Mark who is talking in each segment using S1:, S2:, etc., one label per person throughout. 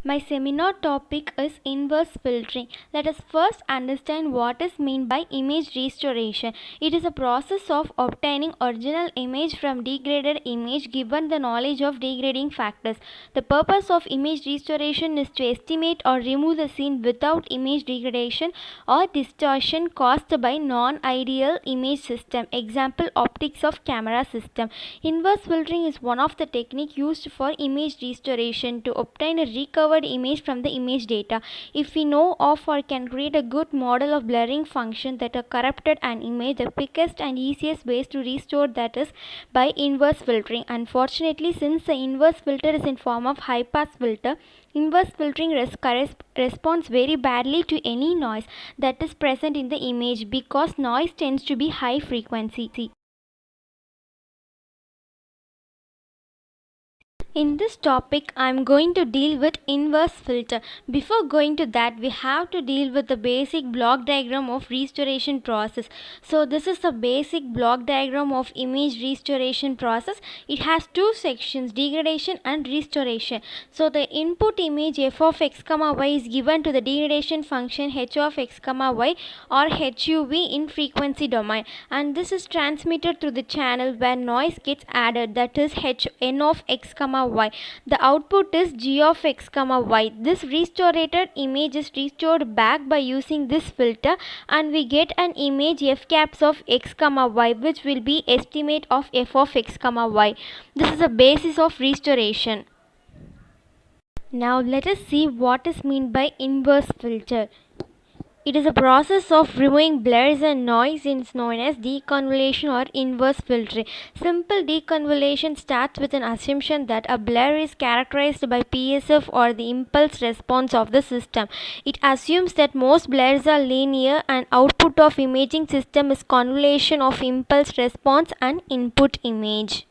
S1: My seminar topic is inverse filtering. Let us first understand what is meant by image restoration. It is a process of obtaining original image from degraded image given the knowledge of degrading factors. The purpose of image restoration is to estimate or remove the scene without image degradation or distortion caused by non-ideal image system. Example, optics of camera system. Inverse filtering is one of the technique used for image restoration to obtain a recovered image from the image data. If we know of or can create a good model of blurring function that are corrupted an image, the quickest and easiest ways to restore that is by inverse filtering. Unfortunately, since the inverse filter is in form of high pass filter, inverse filtering responds very badly to any noise that is present in the image because noise tends to be high frequency. In this topic, I am going to deal with inverse filter. Before going to that, we have to deal with the basic block diagram of restoration process. So this is the basic block diagram of image restoration process. It has two sections, degradation and restoration. So the input image f of x comma y is given to the degradation function h of x comma y or HUV in frequency domain, and this is transmitted through the channel where noise gets added, that is n of x comma y. The output is g of x comma y. This restored image is restored back by using this filter, and we get an image f caps of x comma y, which will be estimate of f of x comma y. This is the basis of restoration. Now let us see what is meant by inverse filter. It is a process of removing blurs and noise and is known as deconvolution or inverse filtering. Simple deconvolution starts with an assumption that a blur is characterized by PSF or the impulse response of the system. It assumes that most blurs are linear and output of imaging system is convolution of impulse response and input image.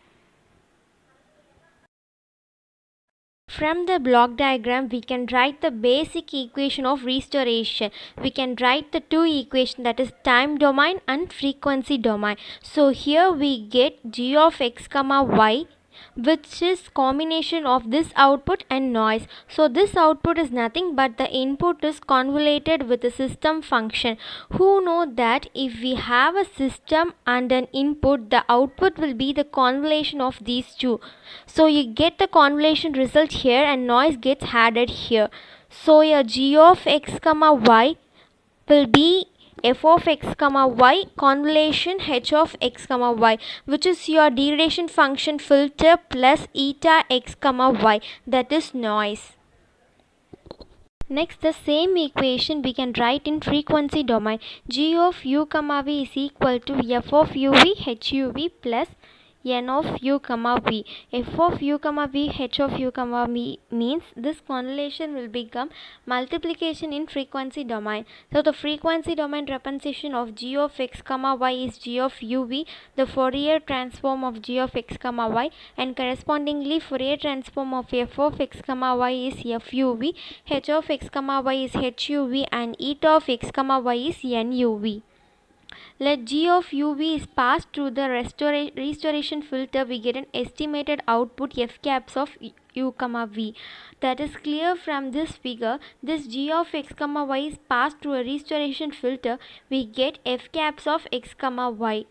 S1: From the block diagram, we can write the basic equation of restoration. We can write the two equations, that is time domain and frequency domain. So here we get g of x comma y, which is combination of this output and noise. So this output is nothing but the input is convoluted with the system function. Who know that if we have a system and an input, the output will be the convolution of these two. So you get the convolution result here and noise gets added here. So your g of x comma y will be f of x comma y convolution h of x comma y, which is your degradation function filter plus eta x comma y, that is noise. Next, the same equation we can write in frequency domain. G of u comma v is equal to f of uv huv plus n of u comma v. F of u comma v h of u comma v means this convolution will become multiplication in frequency domain. So the frequency domain representation of g of x comma y is g of uv, the Fourier transform of g of x comma y, and correspondingly Fourier transform of f of x comma y is fuv, h of x comma y is huv, and eta of x comma y is nuv. Let g of uv is passed through the restoration filter, we get an estimated output f caps of u comma v. That is clear from this figure. This g of x comma y is passed through a restoration filter, we get f caps of x comma y.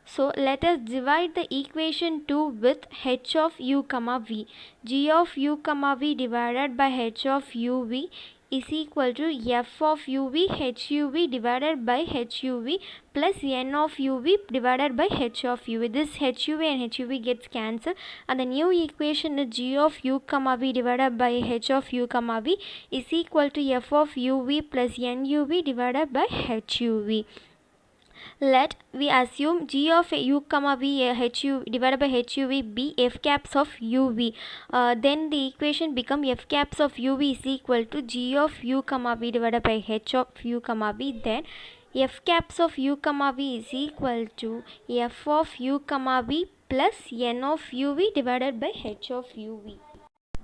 S1: So let us divide the equation 2 with h of u comma v. G of u comma v divided by h of uv is equal to f of uv huv divided by huv plus n of uv divided by h of uv. This huv and huv gets cancelled, and the new equation is g of u comma v divided by h of u comma v is equal to f of uv plus nuv divided by huv. Let we assume g of u comma v hu divided by huv be f caps of uv. Then the equation become f caps of uv is equal to g of u comma v divided by h of u comma v. Then f caps of u comma v is equal to f of u comma v plus n of uv divided by h of uv.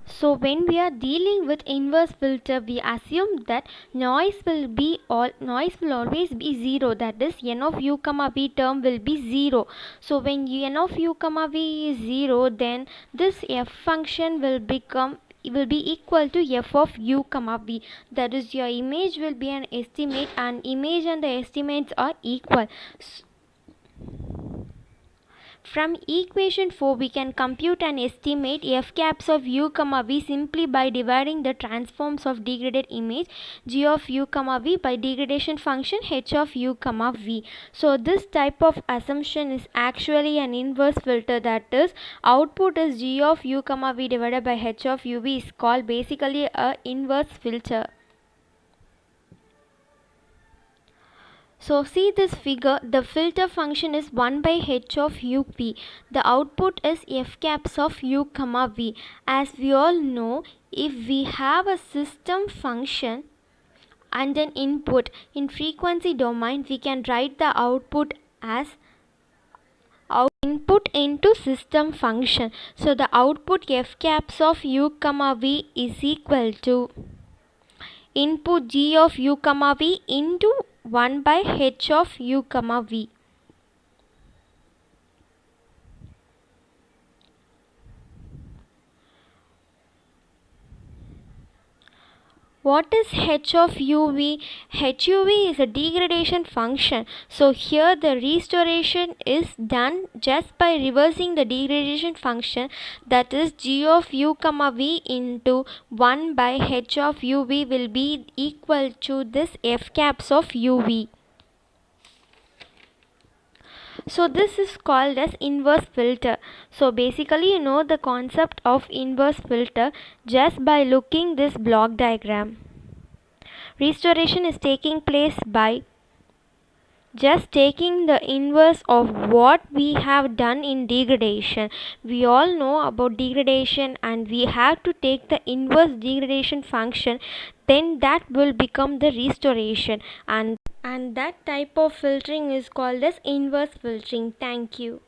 S1: So when we are dealing with inverse filter, we assume that noise will always be zero, that is n of u comma v term will be zero. So when n of u comma v is zero, then this f function will become will be equal to f of u comma v. That is, your image will be an estimate, and image and the estimates are equal. From equation 4, we can compute and estimate f caps of u comma v simply by dividing the transforms of degraded image g of u comma v by degradation function h of u comma v. So this type of assumption is actually an inverse filter, that is, output is g of u comma v divided by h of u v is called basically a inverse filter. So see this figure, the filter function is 1 by h of u v. The output is f caps of u comma v. As we all know, if we have a system function and an input in frequency domain, we can write the output as input into system function. So the output f caps of u comma v is equal to input g of u comma v into 1 by h of u comma v. What is h of uv? HUV is a degradation function. So here the restoration is done just by reversing the degradation function, that is g of u comma v into 1 by h of uv will be equal to this f caps of uv. So this is called as inverse filter. So basically you know the concept of inverse filter just by looking this block diagram. Restoration is taking place by just taking the inverse of what we have done in degradation. We all know about degradation and we have to take the inverse degradation function, then that will become the restoration, and that type of filtering is called as inverse filtering. Thank you.